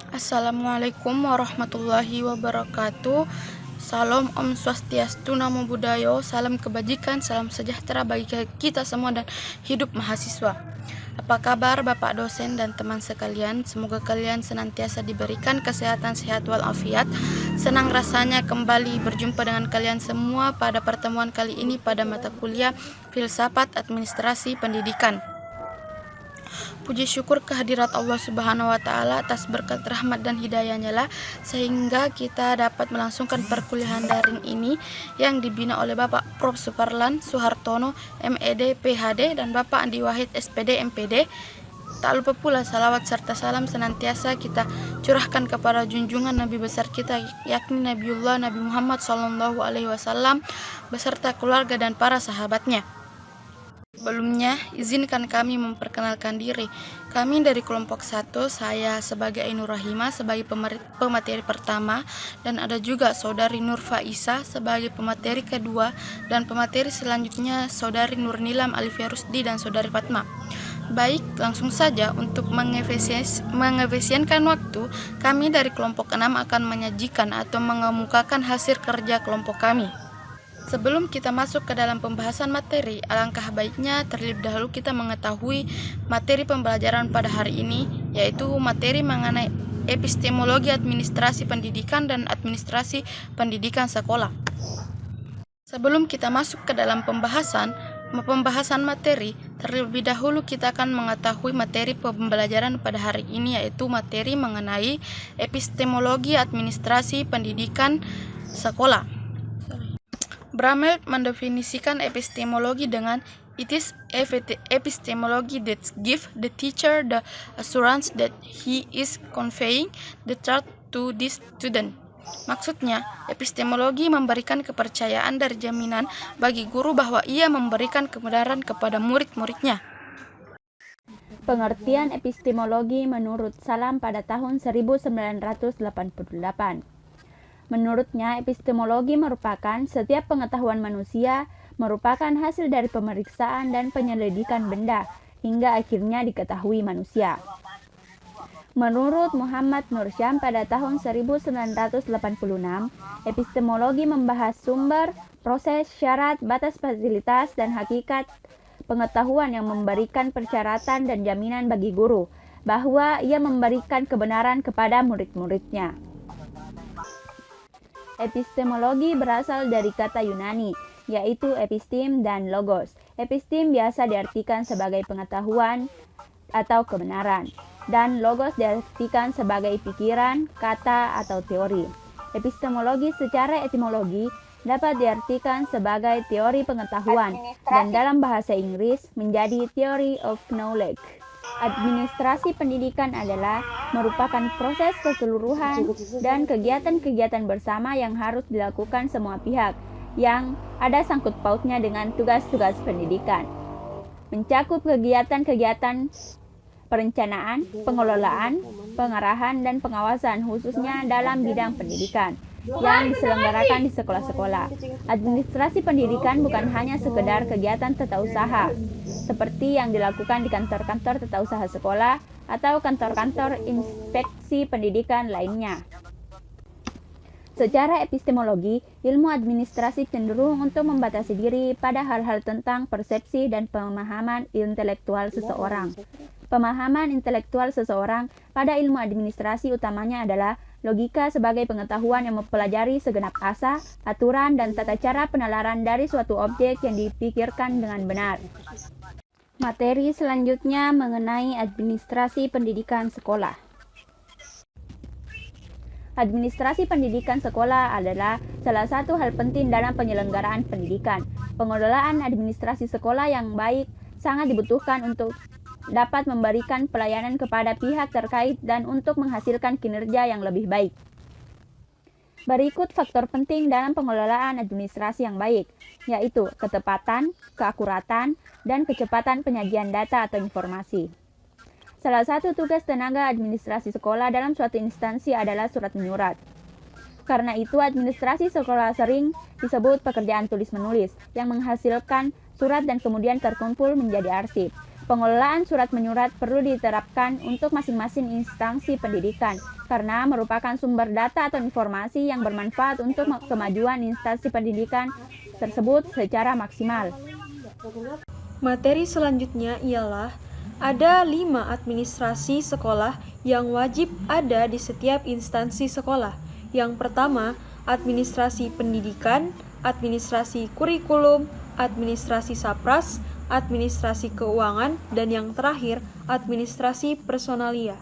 Assalamualaikum warahmatullahi wabarakatuh. Salam Om Swastiastu, Namo Buddhaya, salam kebajikan, salam sejahtera bagi kita semua dan hidup mahasiswa. Apa kabar Bapak dosen dan teman sekalian? Semoga kalian senantiasa diberikan kesehatan sehat walafiat. Senang rasanya kembali berjumpa dengan kalian semua pada pertemuan kali ini pada mata kuliah Filsafat Administrasi Pendidikan. Puji syukur kehadirat Allah Subhanahu wa Ta'ala atas berkat rahmat dan hidayahnya lah sehingga kita dapat melangsungkan perkuliahan daring ini yang dibina oleh Bapak Prof. Suparlan Suhartono MED PhD dan Bapak Andi Wahid SPD MPD. Tak lupa pula salawat serta salam senantiasa kita curahkan kepada junjungan Nabi besar kita yakni Nabiullah Nabi Muhammad SAW beserta keluarga dan para sahabatnya. Sebelumnya, izinkan kami memperkenalkan diri. Kami dari kelompok 1, saya sebagai Ainur Rahima sebagai pemateri pertama, dan ada juga saudari Nur Faisa sebagai pemateri kedua, dan pemateri selanjutnya saudari Nur Nilam Alifia Rusdi dan saudari Fatma. Baik, langsung saja untuk mengefisienkan waktu, kami dari kelompok 6 akan menyajikan atau mengemukakan hasil kerja kelompok kami. Sebelum kita masuk ke dalam pembahasan materi, alangkah baiknya terlebih dahulu kita mengetahui materi pembelajaran pada hari ini, yaitu materi mengenai epistemologi administrasi pendidikan dan administrasi pendidikan sekolah. Sebelum kita masuk ke dalam pembahasan materi, terlebih dahulu kita akan mengetahui materi pembelajaran pada hari ini, yaitu materi mengenai epistemologi administrasi pendidikan sekolah. Bramel mendefinisikan epistemologi dengan it is epistemology that gives the teacher the assurance that he is conveying the truth to the student. Maksudnya, epistemologi memberikan kepercayaan dari jaminan bagi guru bahwa ia memberikan kebenaran kepada murid-muridnya. Pengertian epistemologi menurut Salam pada tahun 1988. Menurutnya, epistemologi merupakan setiap pengetahuan manusia merupakan hasil dari pemeriksaan dan penyelidikan benda hingga akhirnya diketahui manusia. Menurut Muhammad Nursyam pada tahun 1986, epistemologi membahas sumber, proses, syarat, batas fasilitas, dan hakikat pengetahuan yang memberikan persyaratan dan jaminan bagi guru bahwa ia memberikan kebenaran kepada murid-muridnya. Epistemologi berasal dari kata Yunani, yaitu epistem dan logos. Epistem biasa diartikan sebagai pengetahuan atau kebenaran, dan logos diartikan sebagai pikiran, kata, atau teori. Epistemologi secara etimologi dapat diartikan sebagai teori pengetahuan, dan dalam bahasa Inggris menjadi theory of knowledge. Administrasi pendidikan adalah merupakan proses keseluruhan dan kegiatan-kegiatan bersama yang harus dilakukan semua pihak yang ada sangkut pautnya dengan tugas-tugas pendidikan. Mencakup kegiatan-kegiatan perencanaan, pengelolaan, pengarahan, dan pengawasan khususnya dalam bidang pendidikan yang diselenggarakan di sekolah-sekolah. Administrasi pendidikan bukan hanya sekedar kegiatan tata usaha seperti yang dilakukan di kantor-kantor tata usaha sekolah atau kantor-kantor inspeksi pendidikan lainnya. Secara epistemologi, ilmu administrasi cenderung untuk membatasi diri pada hal-hal tentang persepsi dan pemahaman intelektual seseorang. Pemahaman intelektual seseorang pada ilmu administrasi utamanya adalah logika sebagai pengetahuan yang mempelajari segenap asa, aturan, dan tata cara penalaran dari suatu objek yang dipikirkan dengan benar. Materi selanjutnya mengenai administrasi pendidikan sekolah. Administrasi pendidikan sekolah adalah salah satu hal penting dalam penyelenggaraan pendidikan. Pengelolaan administrasi sekolah yang baik sangat dibutuhkan untuk dapat memberikan pelayanan kepada pihak terkait dan untuk menghasilkan kinerja yang lebih baik. Berikut faktor penting dalam pengelolaan administrasi yang baik, yaitu ketepatan, keakuratan, dan kecepatan penyajian data atau informasi. Salah satu tugas tenaga administrasi sekolah dalam suatu instansi adalah surat menyurat. Karena itu, administrasi sekolah sering disebut pekerjaan tulis-menulis yang menghasilkan surat dan kemudian terkumpul menjadi arsip. Pengelolaan surat menyurat perlu diterapkan untuk masing-masing instansi pendidikan karena merupakan sumber data atau informasi yang bermanfaat untuk kemajuan instansi pendidikan tersebut secara maksimal. Materi selanjutnya ialah ada 5 administrasi sekolah yang wajib ada di setiap instansi sekolah. Yang pertama, administrasi pendidikan, administrasi kurikulum, administrasi sapras, administrasi keuangan, dan yang terakhir, administrasi personalia.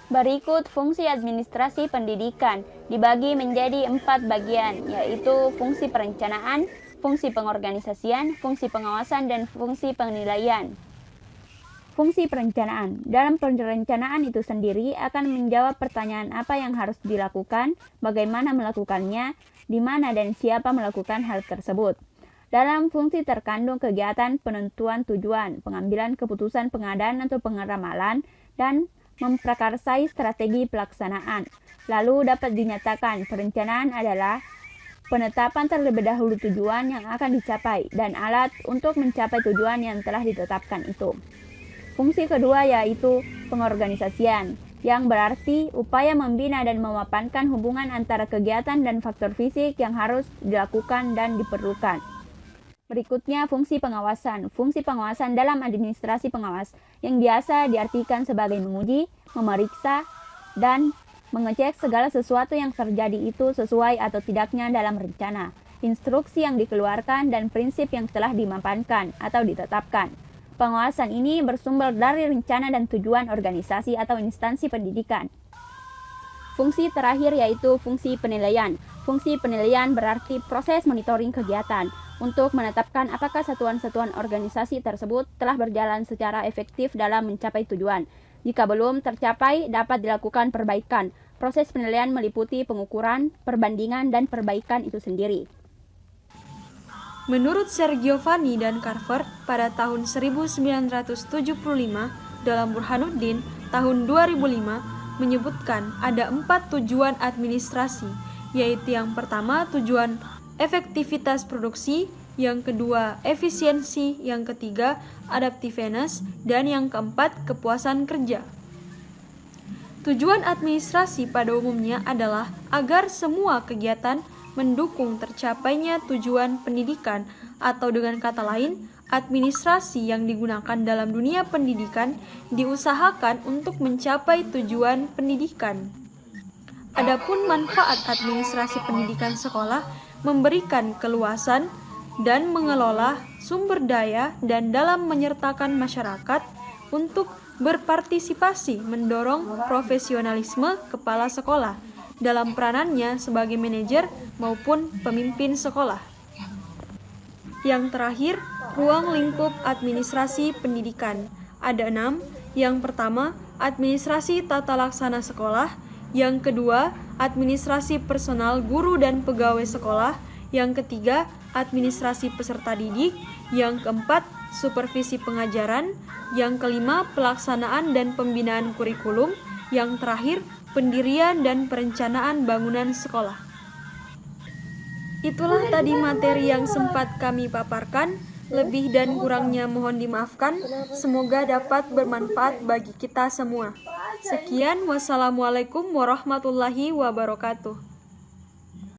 Berikut fungsi administrasi pendidikan dibagi menjadi 4 bagian, yaitu fungsi perencanaan, fungsi pengorganisasian, fungsi pengawasan, dan fungsi penilaian. Fungsi perencanaan. Dalam perencanaan itu sendiri akan menjawab pertanyaan apa yang harus dilakukan, bagaimana melakukannya, di mana dan siapa melakukan hal tersebut. Dalam fungsi terkandung kegiatan penentuan tujuan, pengambilan keputusan pengadaan atau pengeramalan, dan memprakarsai strategi pelaksanaan. Lalu dapat dinyatakan perencanaan adalah penetapan terlebih dahulu tujuan yang akan dicapai dan alat untuk mencapai tujuan yang telah ditetapkan itu. Fungsi kedua yaitu pengorganisasian, yang berarti upaya membina dan memapankan hubungan antara kegiatan dan faktor fisik yang harus dilakukan dan diperlukan. Berikutnya, fungsi pengawasan. Fungsi pengawasan dalam administrasi pengawas yang biasa diartikan sebagai menguji, memeriksa, dan mengecek segala sesuatu yang terjadi itu sesuai atau tidaknya dalam rencana, instruksi yang dikeluarkan, dan prinsip yang telah dimapankan atau ditetapkan. Pengawasan ini bersumber dari rencana dan tujuan organisasi atau instansi pendidikan. Fungsi terakhir yaitu fungsi penilaian. Fungsi penilaian berarti proses monitoring kegiatan untuk menetapkan apakah satuan-satuan organisasi tersebut telah berjalan secara efektif dalam mencapai tujuan. Jika belum tercapai, dapat dilakukan perbaikan. Proses penilaian meliputi pengukuran, perbandingan, dan perbaikan itu sendiri. Menurut Sergio Vanni dan Carver, pada tahun 1975 dalam Burhanuddin tahun 2005 menyebutkan ada 4 tujuan administrasi, yaitu yang pertama tujuan efektivitas produksi, yang kedua efisiensi, yang ketiga adaptiveness, dan yang keempat kepuasan kerja. Tujuan administrasi pada umumnya adalah agar semua kegiatan mendukung tercapainya tujuan pendidikan, atau dengan kata lain, administrasi yang digunakan dalam dunia pendidikan diusahakan untuk mencapai tujuan pendidikan. Adapun manfaat administrasi pendidikan sekolah memberikan keluasan dan mengelola sumber daya dan dalam menyertakan masyarakat untuk berpartisipasi mendorong profesionalisme kepala sekolah dalam peranannya sebagai manajer maupun pemimpin sekolah. Yang terakhir, ruang lingkup administrasi pendidikan. Ada 6. Yang pertama, administrasi tata laksana sekolah. Yang kedua, administrasi personal guru dan pegawai sekolah. Yang ketiga, administrasi peserta didik. Yang keempat, supervisi pengajaran. Yang kelima, pelaksanaan dan pembinaan kurikulum. Yang terakhir, pendirian dan perencanaan bangunan sekolah. Itulah tadi materi yang sempat kami paparkan. Lebih dan kurangnya mohon dimaafkan. Semoga dapat bermanfaat bagi kita semua. Sekian, wassalamualaikum warahmatullahi wabarakatuh.